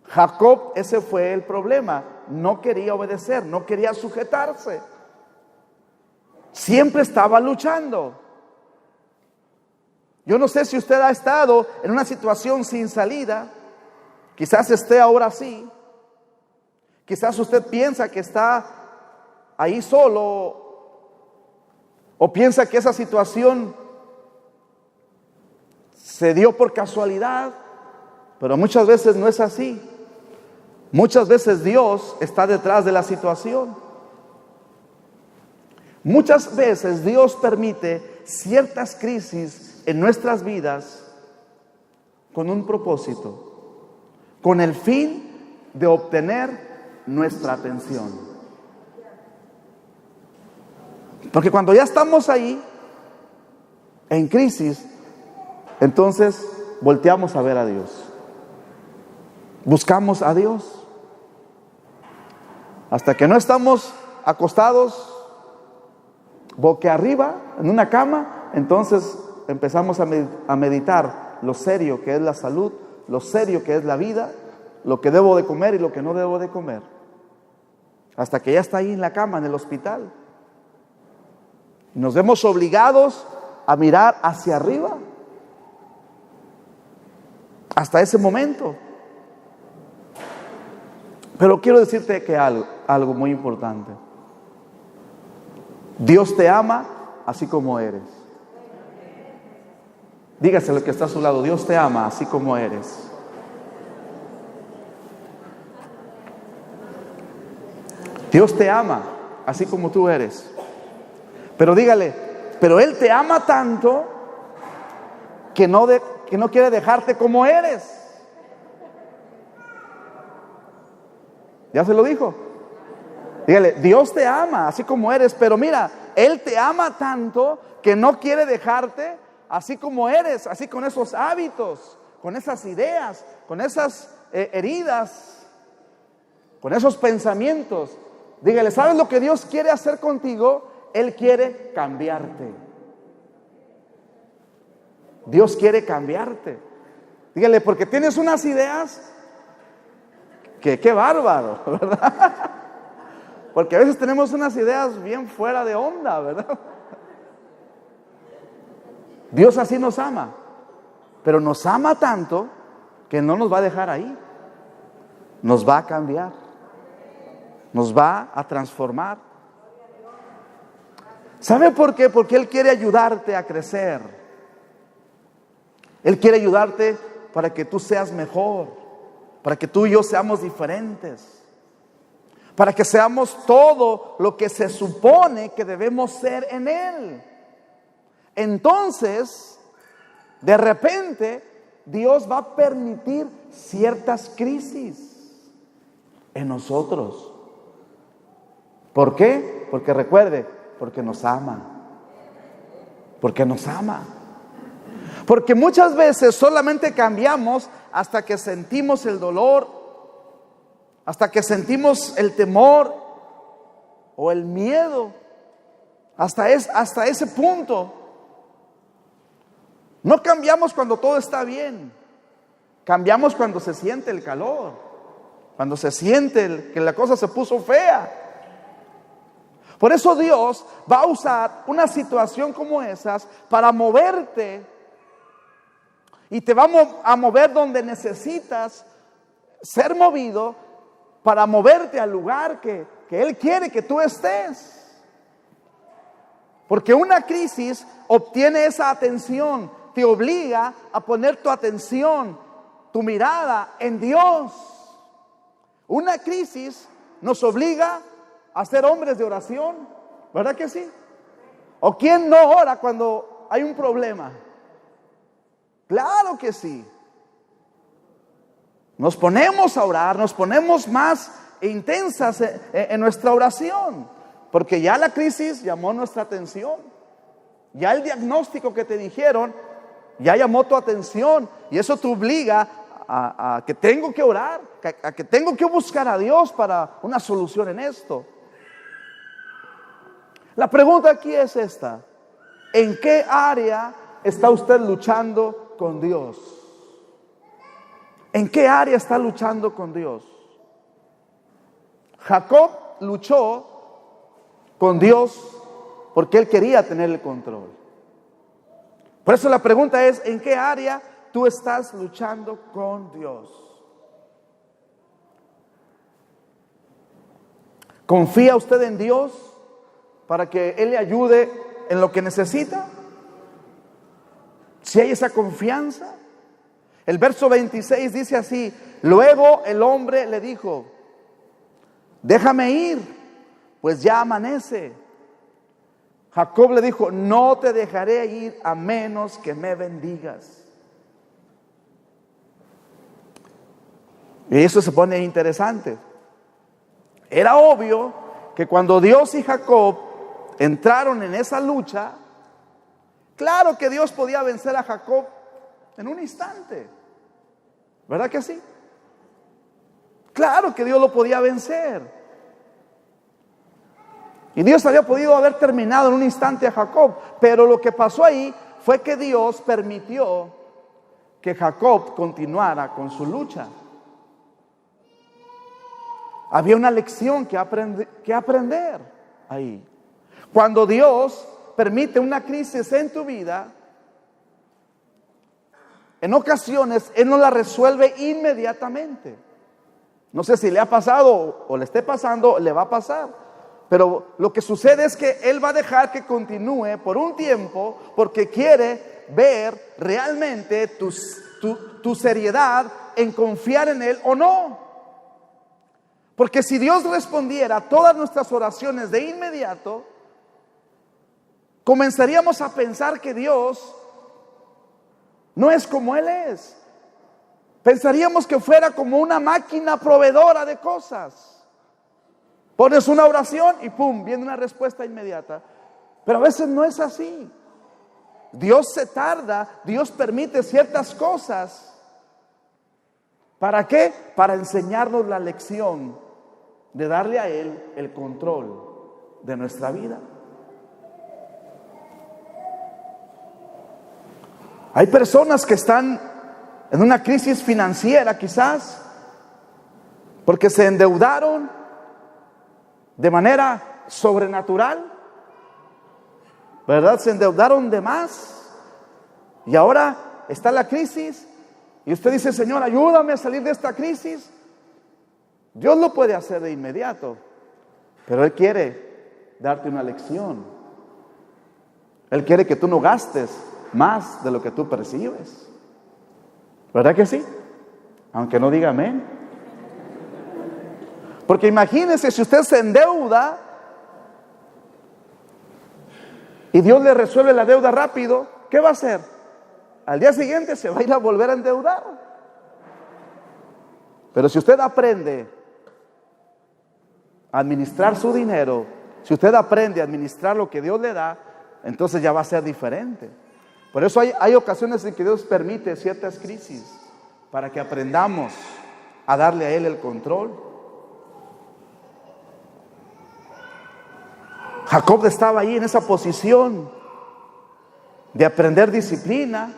Jacob, ese fue el problema. No quería obedecer, no quería sujetarse. Siempre estaba luchando. Yo no sé si usted ha estado en una situación sin salida. Quizás esté ahora así. Quizás usted piensa que está ahí solo, o piensa que esa situación se dio por casualidad, pero muchas veces no es así. Muchas veces Dios está detrás de la situación. Muchas veces Dios permite ciertas crisis en nuestras vidas con un propósito, con el fin de obtener nuestra atención. Porque cuando ya estamos ahí, en crisis, entonces volteamos a ver a Dios. Buscamos a Dios. Hasta que no estamos acostados boca arriba en una cama, entonces empezamos a meditar lo serio que es la salud, lo serio que es la vida, lo que debo de comer y lo que no debo de comer. Hasta que ya está ahí en la cama, en el hospital. Nos vemos obligados a mirar hacia arriba. Hasta ese momento. Pero quiero decirte que algo muy importante. Dios te ama así como eres. Dígase lo que está a su lado. Dios te ama así como eres. Dios te ama así como tú eres. Pero dígale, pero Él te ama tanto que no quiere dejarte como eres. ¿Ya se lo dijo? Dígale, Dios te ama así como eres, pero mira, Él te ama tanto que no quiere dejarte así como eres, así con esos hábitos, con esas ideas, con esas heridas, con esos pensamientos. Dígale, ¿sabes lo que Dios quiere hacer contigo? Él quiere cambiarte. Dios quiere cambiarte. Dígale, porque tienes unas ideas que qué bárbaro, ¿verdad? Porque a veces tenemos unas ideas bien fuera de onda, ¿verdad? Dios así nos ama, pero nos ama tanto que no nos va a dejar ahí. Nos va a cambiar, nos va a transformar. ¿Sabe por qué? Porque Él quiere ayudarte a crecer. Él quiere ayudarte para que tú seas mejor, para que tú y yo seamos diferentes, para que seamos todo lo que se supone que debemos ser en Él. Entonces, de repente, Dios va a permitir ciertas crisis en nosotros. ¿Por qué? Porque recuerde, porque nos ama. Porque nos ama. Porque muchas veces solamente cambiamos hasta que sentimos el dolor, hasta que sentimos el temor o el miedo, hasta ese punto. No cambiamos cuando todo está bien, cambiamos cuando se siente el calor, cuando se siente que la cosa se puso fea. Por eso Dios va a usar una situación como esas para moverte, y te va a mover donde necesitas ser movido para moverte al lugar que Él quiere que tú estés. Porque una crisis obtiene esa atención, te obliga a poner tu atención, tu mirada en Dios. Una crisis nos obliga a ser hombres de oración, ¿verdad que sí? ¿O quién no ora cuando hay un problema? Claro que sí. Nos ponemos a orar, nos ponemos más intensas en nuestra oración, porque ya la crisis llamó nuestra atención. Ya el diagnóstico que te dijeron ya llamó tu atención, y eso te obliga a que tengo que orar, a que tengo que buscar a Dios para una solución en esto. La pregunta aquí es esta: ¿en qué área está usted luchando con Dios? ¿En qué área está luchando con Dios? Jacob luchó con Dios porque él quería tener el control. Por eso la pregunta es: ¿en qué área tú estás luchando con Dios? ¿Confía usted en Dios para que Él le ayude en lo que necesita? Si hay esa confianza. El verso 26 dice así: luego el hombre le dijo: déjame ir, pues ya amanece. Jacob le dijo: no te dejaré ir a menos que me bendigas. Y eso se pone interesante. Era obvio que cuando Dios y Jacob entraron en esa lucha, claro que Dios podía vencer a Jacob en un instante, ¿verdad que sí? Claro que Dios lo podía vencer. Y Dios había podido haber terminado en un instante a Jacob, pero lo que pasó ahí fue que Dios permitió que Jacob continuara con su lucha. Había una lección que aprender ahí. Cuando Dios permite una crisis en tu vida, en ocasiones Él no la resuelve inmediatamente. No sé si le ha pasado o le esté pasando, le va a pasar. Pero lo que sucede es que Él va a dejar que continúe por un tiempo, porque quiere ver realmente tu seriedad en confiar en Él o no. Porque si Dios respondiera a todas nuestras oraciones de inmediato, comenzaríamos a pensar que Dios no es como Él es. Pensaríamos que fuera como una máquina proveedora de cosas. Pones una oración y pum, viene una respuesta inmediata. Pero a veces no es así. Dios se tarda, Dios permite ciertas cosas. ¿Para qué? Para enseñarnos la lección de darle a Él el control de nuestra vida. Hay personas que están en una crisis financiera quizás porque se endeudaron de manera sobrenatural, ¿verdad? Se endeudaron de más y ahora está la crisis y usted dice: Señor, ayúdame a salir de esta crisis. Dios lo puede hacer de inmediato, pero Él quiere darte una lección. Él quiere que tú no gastes más de lo que tú percibes, ¿verdad que sí? Aunque no diga amén. Porque imagínese si usted se endeuda y Dios le resuelve la deuda rápido, ¿qué va a hacer? Al día siguiente se va a ir a volver a endeudar. Pero si usted aprende a administrar su dinero, si usted aprende a administrar lo que Dios le da, entonces ya va a ser diferente. Por eso hay ocasiones en que Dios permite ciertas crisis para que aprendamos a darle a Él el control. Jacob estaba ahí en esa posición de aprender disciplina,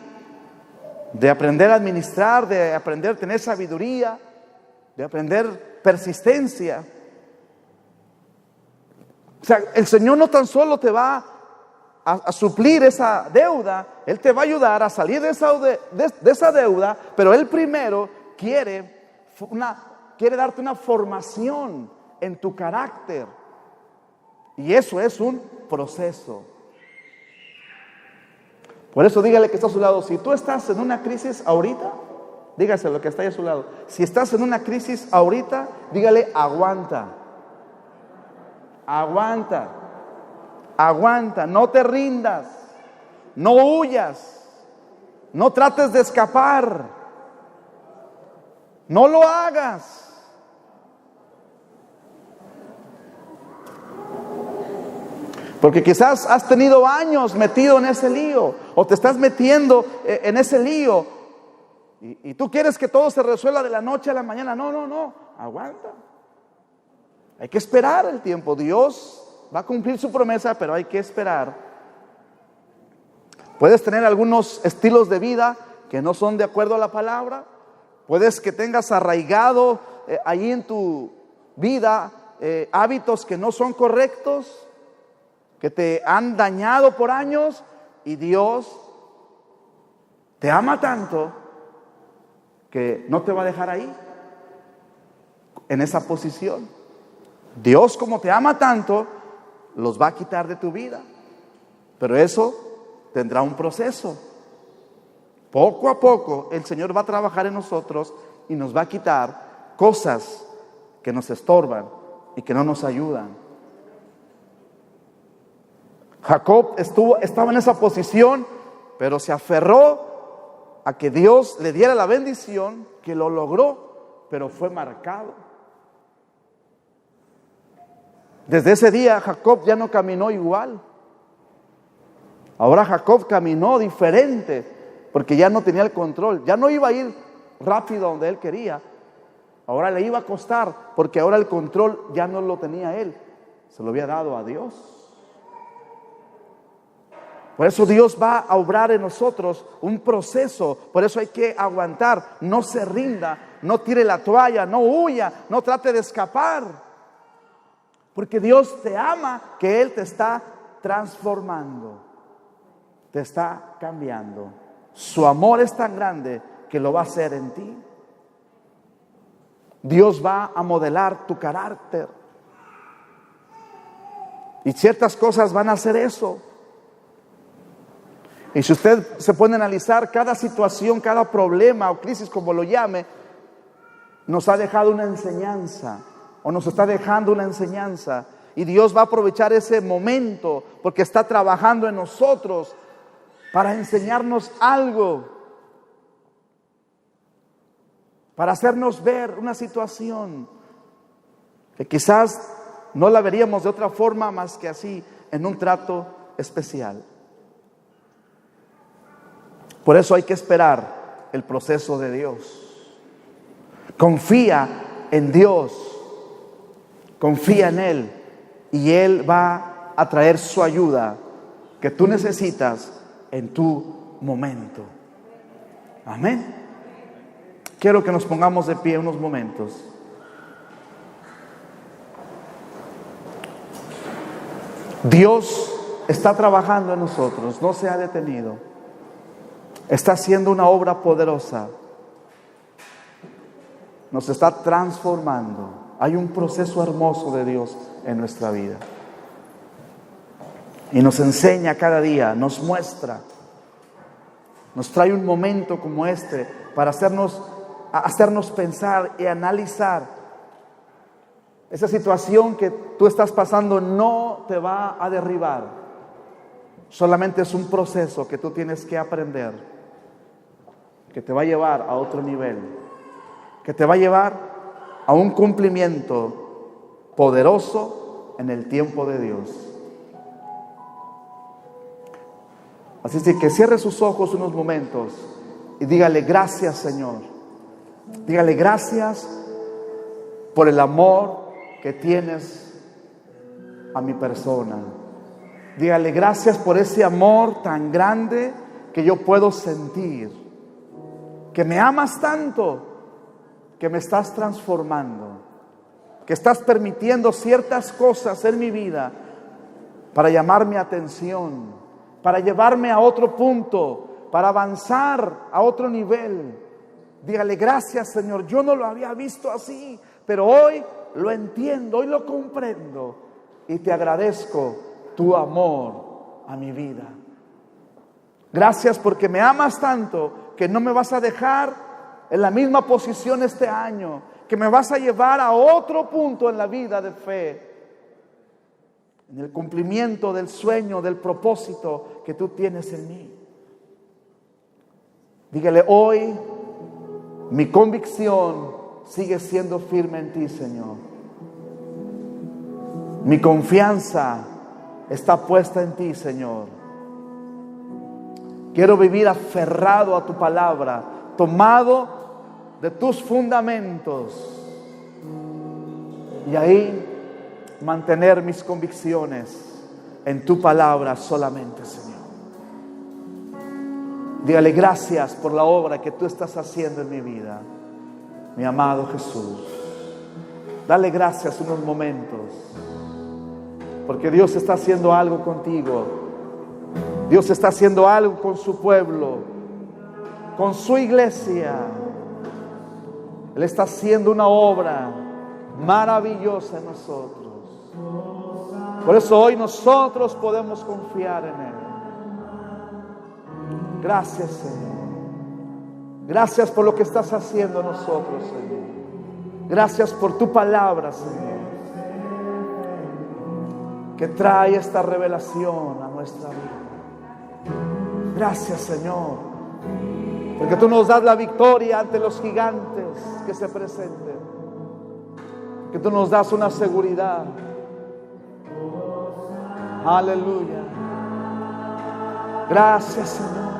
de aprender a administrar, de aprender a tener sabiduría, de aprender persistencia. O sea, el Señor no tan solo te va a suplir esa deuda, Él te va a ayudar a salir de esa deuda, pero Él primero quiere darte una formación en tu carácter. Y eso es un proceso. Por eso dígale que está a su lado, si tú estás en una crisis ahorita, dígase lo que está ahí a su lado. Si estás en una crisis ahorita, dígale, aguanta. Aguanta. Aguanta, no te rindas. No huyas. No trates de escapar. No lo hagas. Porque quizás has tenido años metido en ese lío, o te estás metiendo en ese lío, y tú quieres que todo se resuelva de la noche a la mañana. No, aguanta. Hay que esperar el tiempo. Dios va a cumplir su promesa, pero hay que esperar. Puedes tener algunos estilos de vida que no son de acuerdo a la palabra. Puedes que tengas arraigado ahí en tu vida hábitos que no son correctos, que te han dañado por años, y Dios te ama tanto que no te va a dejar ahí, en esa posición. Dios, como te ama tanto, los va a quitar de tu vida, pero eso tendrá un proceso. Poco a poco el Señor va a trabajar en nosotros y nos va a quitar cosas que nos estorban y que no nos ayudan. Jacob estaba en esa posición, pero se aferró a que Dios le diera la bendición, que lo logró, pero fue marcado. Desde ese día Jacob ya no caminó igual. Ahora Jacob caminó diferente, porque ya no tenía el control. Ya no iba a ir rápido donde él quería. Ahora le iba a costar, porque ahora el control ya no lo tenía él, se lo había dado a Dios. Por eso Dios va a obrar en nosotros un proceso. Por eso hay que aguantar. No se rinda, no tire la toalla, no huya, no trate de escapar. Porque Dios te ama, que Él te está transformando, te está cambiando. Su amor es tan grande que lo va a hacer en ti. Dios va a modelar tu carácter. Y ciertas cosas van a hacer eso. Y si usted se pone a analizar cada situación, cada problema o crisis, como lo llame, nos ha dejado una enseñanza, o nos está dejando una enseñanza. Y Dios va a aprovechar ese momento, porque está trabajando en nosotros para enseñarnos algo, para hacernos ver una situación que quizás no la veríamos de otra forma más que así, en un trato especial. Por eso hay que esperar el proceso de Dios. Confía en Dios, confía en Él, y Él va a traer su ayuda que tú necesitas en tu momento. Amén. Quiero que nos pongamos de pie unos momentos. Dios está trabajando en nosotros, no se ha detenido. Está haciendo una obra poderosa. Nos está transformando. Hay un proceso hermoso de Dios en nuestra vida. Y nos enseña cada día, nos muestra. Nos trae un momento como este para hacernos pensar y analizar. Esa situación que tú estás pasando no te va a derribar. Solamente es un proceso que tú tienes que aprender, que te va a llevar a otro nivel, que te va a llevar a un cumplimiento poderoso en el tiempo de Dios. Así es que cierre sus ojos unos momentos y dígale: gracias, Señor. Dígale: gracias por el amor que tienes a mi persona. Dígale: gracias por ese amor tan grande que yo puedo sentir, que me amas tanto, que me estás transformando, que estás permitiendo ciertas cosas en mi vida para llamar mi atención, para llevarme a otro punto, para avanzar a otro nivel. Dígale: gracias, Señor, yo no lo había visto así, pero hoy lo entiendo, hoy lo comprendo, y te agradezco tu amor a mi vida. Gracias porque me amas tanto que no me vas a dejar en la misma posición este año, que me vas a llevar a otro punto en la vida de fe, en el cumplimiento del sueño, del propósito que tú tienes en mí. Dígale: hoy mi convicción sigue siendo firme en ti, Señor. Mi confianza está puesta en ti, Señor. Quiero vivir aferrado a tu palabra, tomado de tus fundamentos, y ahí mantener mis convicciones en tu palabra solamente, Señor. Dígale: gracias por la obra que tú estás haciendo en mi vida, mi amado Jesús. Dale gracias unos momentos, porque Dios está haciendo algo contigo. Dios está haciendo algo con su pueblo, con su iglesia. Él está haciendo una obra maravillosa en nosotros. Por eso hoy nosotros podemos confiar en Él. Gracias, Señor. Gracias por lo que estás haciendo en nosotros, Señor. Gracias por tu palabra, Señor, que trae esta revelación a nuestra vida. Gracias, Señor, porque tú nos das la victoria ante los gigantes que se presenten, que tú nos das una seguridad. Aleluya. Gracias, Señor.